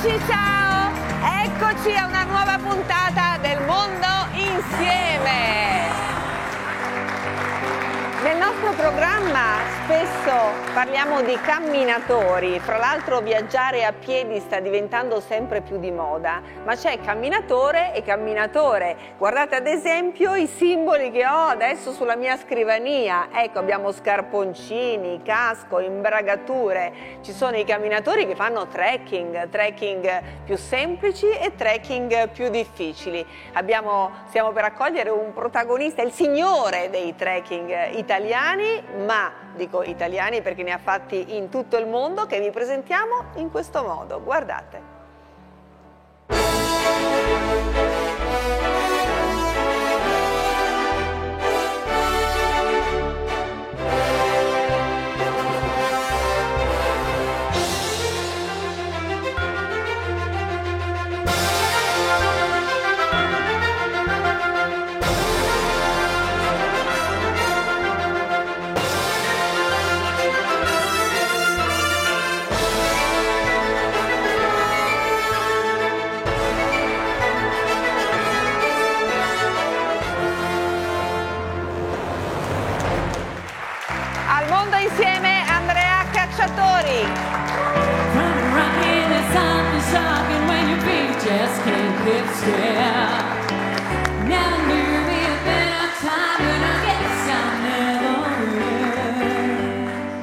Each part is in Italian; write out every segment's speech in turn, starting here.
Amici, ciao! Eccoci a una nuova puntata del Mondo Insieme! Nel nostro programma spesso parliamo di camminatori, fra l'altro viaggiare a piedi sta diventando sempre più di moda, ma c'è camminatore e camminatore. Guardate ad esempio i simboli che ho adesso sulla mia scrivania, ecco abbiamo scarponcini, casco, imbragature, ci sono i camminatori che fanno trekking più semplici e trekking più difficili. Stiamo per accogliere un protagonista, il signore dei trekking italiani, ma dico italiani perché ne ha fatti in tutto il mondo, che vi presentiamo in questo modo. Guardate. Insieme Andrea Cacciatori.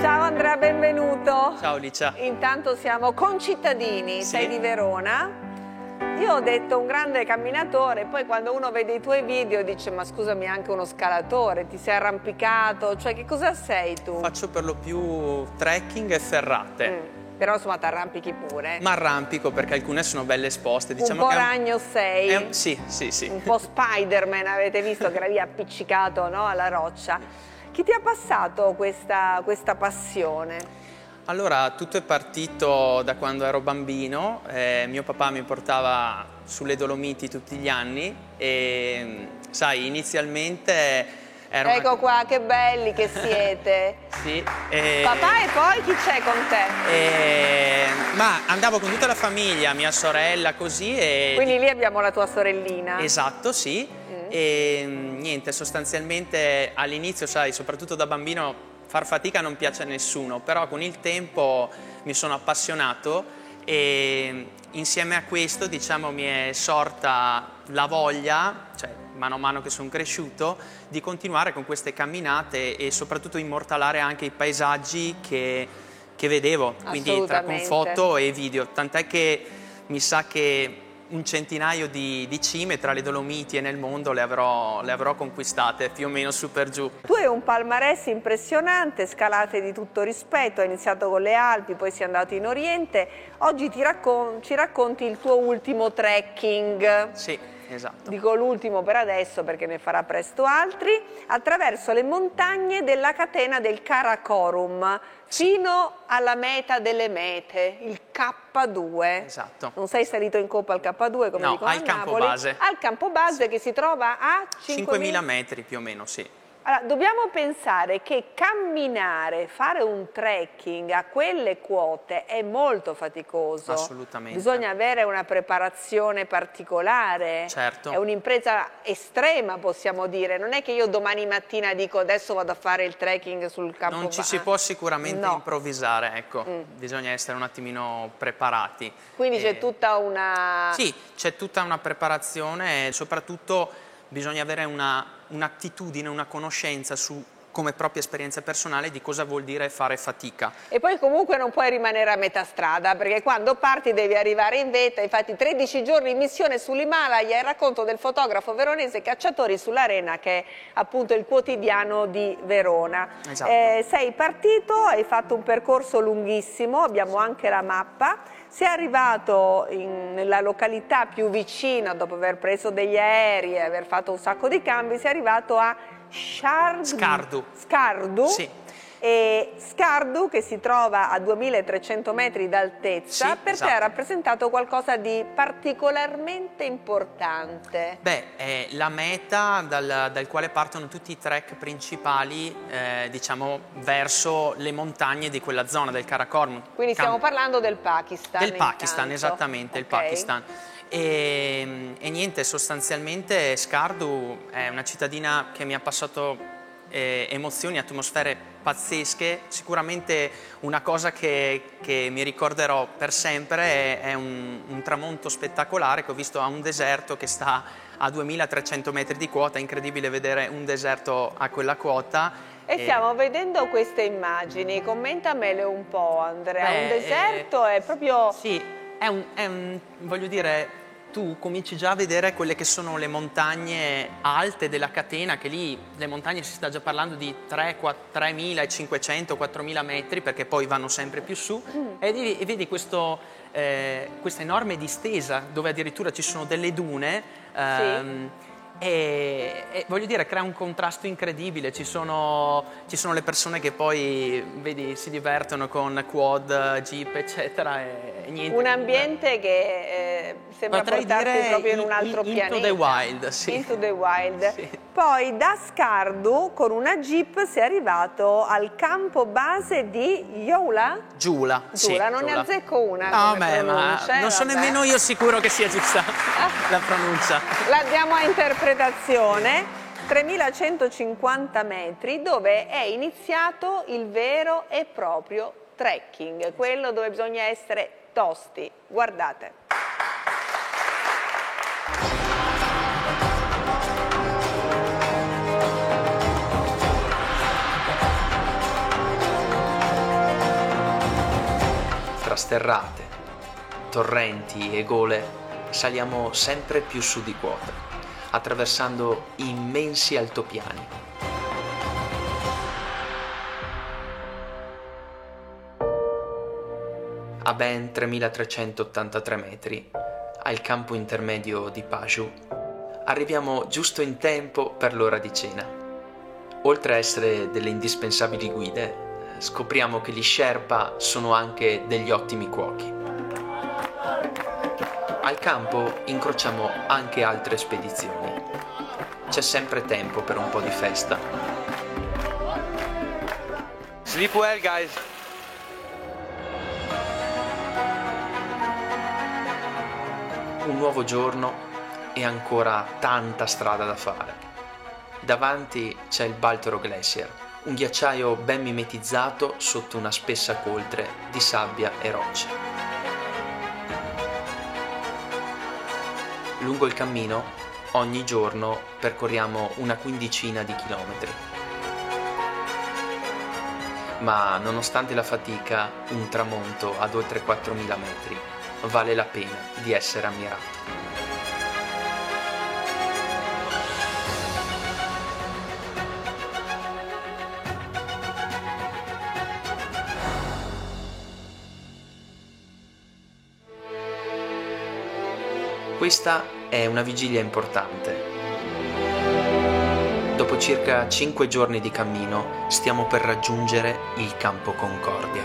Ciao Andrea, benvenuto. Ciao Licia. Intanto siamo concittadini, sì. Sei di Verona. Io ho detto un grande camminatore, poi quando uno vede i tuoi video dice ma scusami, anche uno scalatore, ti sei arrampicato, cioè che cosa sei tu? Faccio per lo più trekking e ferrate. Però insomma ti arrampichi pure. Ma arrampico perché alcune sono belle esposte. Diciamo un po' che ragno sei. Sì. Un po' Spider-Man, avete visto che era lì appiccicato, no, alla roccia. Chi ti ha passato questa passione? Allora, tutto è partito da quando ero bambino. Mio papà mi portava sulle Dolomiti tutti gli anni e, sai, inizialmente era ecco qua, che belli che siete. Sì. Papà, e poi chi c'è con te? Ma andavo con tutta la famiglia, mia sorella, così. Quindi lì abbiamo la tua sorellina. Esatto, sì. E niente, sostanzialmente all'inizio, sai, soprattutto da bambino, far fatica non piace a nessuno, però con il tempo mi sono appassionato e insieme a questo, diciamo, mi è sorta la voglia, cioè mano a mano che sono cresciuto, di continuare con queste camminate e soprattutto immortalare anche i paesaggi che vedevo, quindi tra con foto e video, tant'è che mi sa che un centinaio di cime tra le Dolomiti e nel mondo le avrò conquistate, più o meno su per giù. Tu hai un palmarès impressionante, scalate di tutto rispetto, hai iniziato con le Alpi, poi sei andato in Oriente, oggi ci racconti il tuo ultimo trekking. Sì, esatto. Dico l'ultimo per adesso perché ne farà presto altri, attraverso le montagne della catena del Karakorum, fino alla meta delle mete, il K2. Esatto. Non sei salito in coppa al K2 come dicono a Napoli? Campo base. Al campo base, sì. Che si trova a 5.000 metri più o meno, sì. Allora, dobbiamo pensare che camminare, fare un trekking a quelle quote è molto faticoso. Assolutamente. Bisogna avere una preparazione particolare. Certo. È un'impresa estrema, possiamo dire. Non è che io domani mattina dico adesso vado a fare il trekking sul campo. Non ci si può sicuramente improvvisare, ecco. Bisogna essere un attimino preparati. Quindi c'è tutta una... Sì, c'è tutta una preparazione e soprattutto bisogna avere un'attitudine, una conoscenza su come propria esperienza personale di cosa vuol dire fare fatica. E poi comunque non puoi rimanere a metà strada, perché quando parti devi arrivare in vetta. Infatti 13 giorni in missione sull'Himalaya, il racconto del fotografo veronese Cacciatori sull'Arena, che è appunto il quotidiano di Verona. Esatto. Sei partito, hai fatto un percorso lunghissimo, abbiamo anche la mappa. Sei arrivato nella località più vicina, dopo aver preso degli aerei e aver fatto un sacco di cambi, sei arrivato a Scardu. Scardu? Sì. E Skardu, che si trova a 2300 metri d'altezza, Sì, per te esatto. ha rappresentato qualcosa di particolarmente importante. Beh, è la meta dal quale partono tutti i trek principali, diciamo, verso le montagne di quella zona del Karakoram. Quindi stiamo parlando del Pakistan. Del Pakistan, intanto. esattamente, il Ok. Pakistan. E niente, sostanzialmente Skardu è una cittadina che mi ha passato emozioni, atmosfere pazzesche. Sicuramente una cosa che mi ricorderò per sempre è un tramonto spettacolare che ho visto a un deserto che sta a 2300 metri di quota. È incredibile vedere un deserto a quella quota. E stiamo vedendo queste immagini, commentamele un po', Andrea. Beh, Un deserto è proprio... Sì, voglio dire, tu cominci già a vedere quelle che sono le montagne alte della catena, che lì le montagne si sta già parlando di 3.500, 4.000 metri, perché poi vanno sempre più su, e vedi questa enorme distesa, dove addirittura ci sono delle dune, e voglio dire, crea un contrasto incredibile. Ci sono le persone che poi vedi si divertono con quad, jeep, eccetera, e niente. Un ambiente che sembra Potrei portarti dire proprio in un altro pianeta. Into the wild, sì. Into the wild. Sì. Poi da Skardu con una jeep sei arrivato al campo base di Yola? Giula, sì, Non ne Giula. azzecco una. No, come beh, ma pronuncia, non sono vabbè. nemmeno io sicuro che sia giusta la pronuncia. La diamo a interpretazione. 3150 metri, dove è iniziato il vero e proprio trekking, quello dove bisogna essere tosti. Guardate. Tra sterrate, torrenti e gole saliamo sempre più su di quota, attraversando immensi altopiani. A ben 3383 metri, al campo intermedio di Paju, arriviamo giusto in tempo per l'ora di cena. Oltre a essere delle indispensabili guide, scopriamo che gli Sherpa sono anche degli ottimi cuochi. Al campo incrociamo anche altre spedizioni. C'è sempre tempo per un po' di festa. Sleep well, guys. Un nuovo giorno e ancora tanta strada da fare. Davanti c'è il Baltoro Glacier, un ghiacciaio ben mimetizzato sotto una spessa coltre di sabbia e rocce. Lungo il cammino, ogni giorno percorriamo una quindicina di chilometri. Ma nonostante la fatica, un tramonto ad oltre 4.000 metri vale la pena di essere ammirato. Questa è una vigilia importante. Dopo circa 5 giorni di cammino stiamo per raggiungere il Campo Concordia,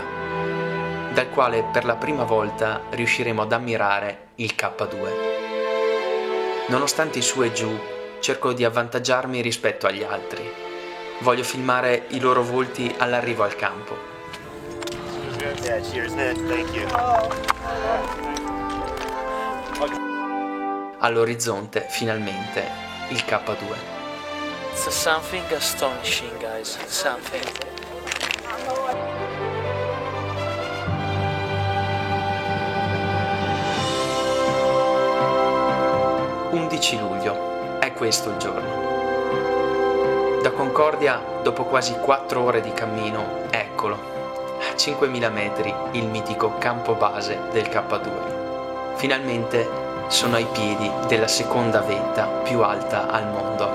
dal quale per la prima volta riusciremo ad ammirare il K2. Nonostante i su e giù, cerco di avvantaggiarmi rispetto agli altri. Voglio filmare i loro volti all'arrivo al campo. Yeah, cheers, man. Thank you. All'orizzonte, finalmente, il K2. It's something astonishing, guys. Something. 11 luglio, è questo il giorno. Da Concordia, dopo quasi 4 ore di cammino, eccolo, a 5.000 metri, il mitico campo base del K2. Finalmente sono ai piedi della seconda vetta più alta al mondo.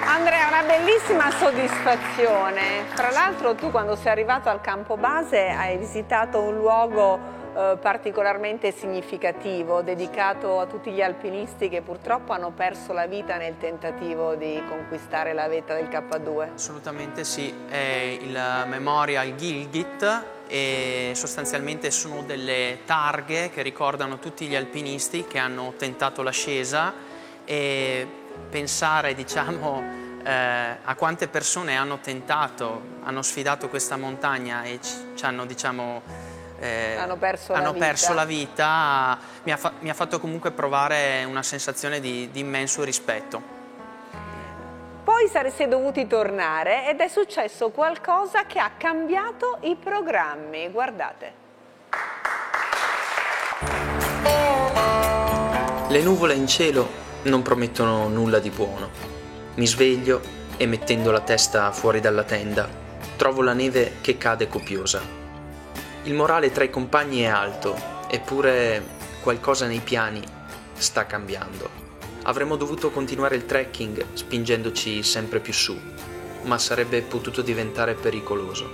Andrea, una bellissima soddisfazione. Tra l'altro tu quando sei arrivato al campo base hai visitato un luogo particolarmente significativo, dedicato a tutti gli alpinisti che purtroppo hanno perso la vita nel tentativo di conquistare la vetta del K2. Assolutamente sì, è il Memorial Gilgit e sostanzialmente sono delle targhe che ricordano tutti gli alpinisti che hanno tentato l'ascesa, e pensare, diciamo, a quante persone hanno tentato, hanno sfidato questa montagna e ci hanno, diciamo, hanno perso la vita, mi ha fatto comunque provare una sensazione di immenso rispetto. Poi sareste dovuti tornare ed è successo qualcosa che ha cambiato i programmi, guardate. Le nuvole in cielo non promettono nulla di buono. Mi sveglio e, mettendo la testa fuori dalla tenda, trovo la neve che cade copiosa. Il morale tra i compagni è alto, eppure qualcosa nei piani sta cambiando. Avremmo dovuto continuare il trekking spingendoci sempre più su, ma sarebbe potuto diventare pericoloso.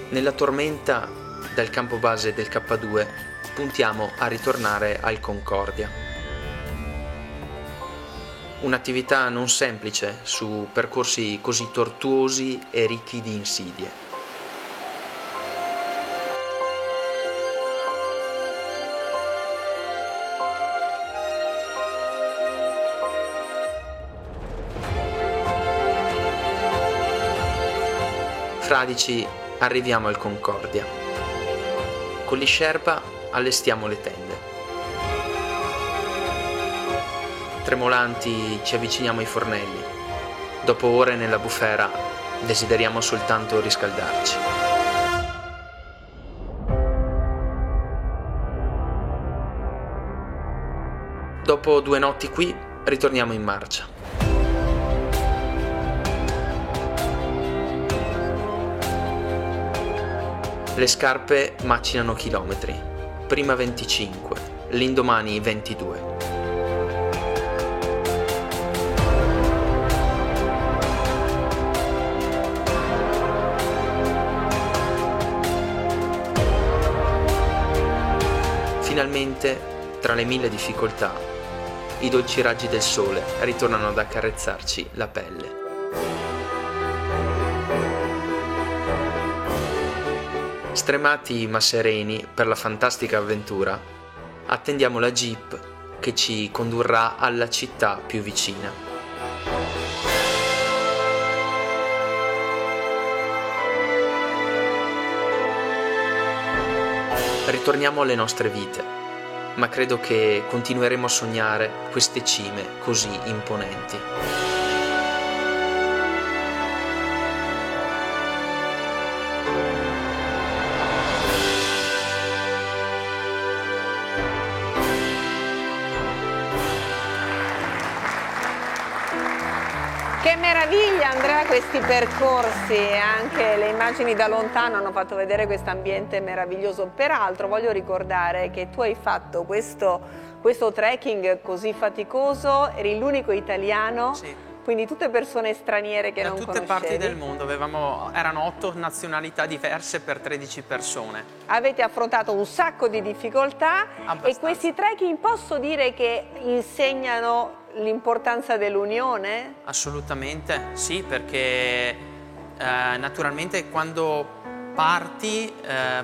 Nella tormenta dal campo base del K2 puntiamo a ritornare al Concordia. Un'attività non semplice su percorsi così tortuosi e ricchi di insidie. Fradici arriviamo al Concordia. Con gli Sherpa allestiamo le tende. Tremolanti ci avviciniamo ai fornelli. Dopo ore nella bufera desideriamo soltanto riscaldarci. Dopo 2 notti qui ritorniamo in marcia. Le scarpe macinano chilometri, prima 25, l'indomani 22. Finalmente, tra le 1000 difficoltà, i dolci raggi del sole ritornano ad accarezzarci la pelle. Stremati ma sereni per la fantastica avventura, attendiamo la jeep che ci condurrà alla città più vicina. Ritorniamo alle nostre vite, ma credo che continueremo a sognare queste cime così imponenti. Che meraviglia, Andrea, questi percorsi, anche le immagini da lontano hanno fatto vedere questo ambiente meraviglioso. Peraltro voglio ricordare che tu hai fatto questo trekking così faticoso, eri l'unico italiano, Sì. quindi tutte persone straniere che Da non tutte conoscevi. parti del mondo, erano 8 nazionalità diverse per 13 persone. Avete affrontato un sacco di difficoltà e Abbastanza. questi trekking posso dire che insegnano l'importanza dell'unione? Assolutamente sì, perché naturalmente quando parti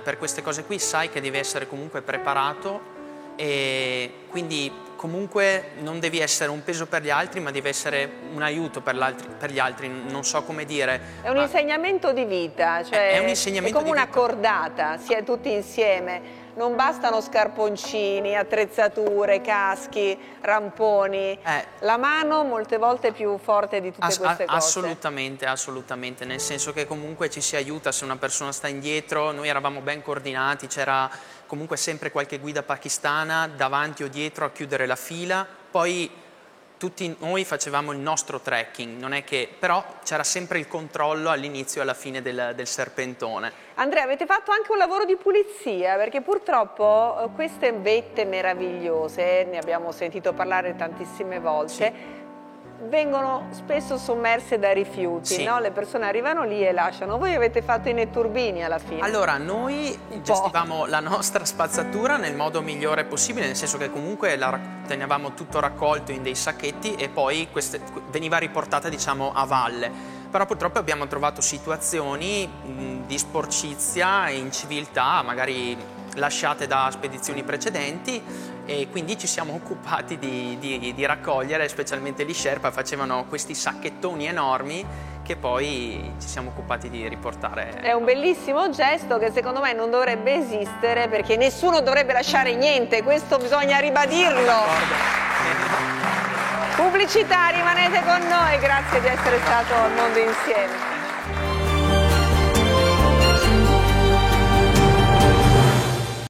per queste cose qui sai che devi essere comunque preparato, e quindi comunque non devi essere un peso per gli altri, ma devi essere un aiuto per gli altri, non so come dire. È un insegnamento di vita, cioè È un insegnamento è come di una vita. cordata, si è tutti insieme. Non bastano scarponcini, attrezzature, caschi, ramponi. La mano molte volte è più forte di tutte queste cose. Assolutamente, assolutamente, nel senso che comunque ci si aiuta se una persona sta indietro. Noi eravamo ben coordinati, c'era comunque sempre qualche guida pakistana davanti o dietro a chiudere la fila. Poi tutti noi facevamo il nostro trekking, non è che, però c'era sempre il controllo all'inizio e alla fine del serpentone. Andrea, avete fatto anche un lavoro di pulizia, perché purtroppo queste vette meravigliose, ne abbiamo sentito parlare tantissime volte, vengono spesso sommerse da rifiuti, Sì. no? Le persone arrivano lì e lasciano. Voi avete fatto i netturbini alla fine? Allora, noi gestivamo la nostra spazzatura nel modo migliore possibile, nel senso che comunque tenevamo tutto raccolto in dei sacchetti e poi veniva riportata, diciamo, a valle. Però purtroppo abbiamo trovato situazioni di sporcizia e inciviltà, magari lasciate da spedizioni precedenti, e quindi ci siamo occupati di raccogliere, specialmente gli Sherpa facevano questi sacchettoni enormi che poi ci siamo occupati di riportare. È un bellissimo gesto che secondo me non dovrebbe esistere, perché nessuno dovrebbe lasciare niente, questo bisogna ribadirlo. Pubblicità, rimanete con noi, grazie di essere stato al Mondo Insieme.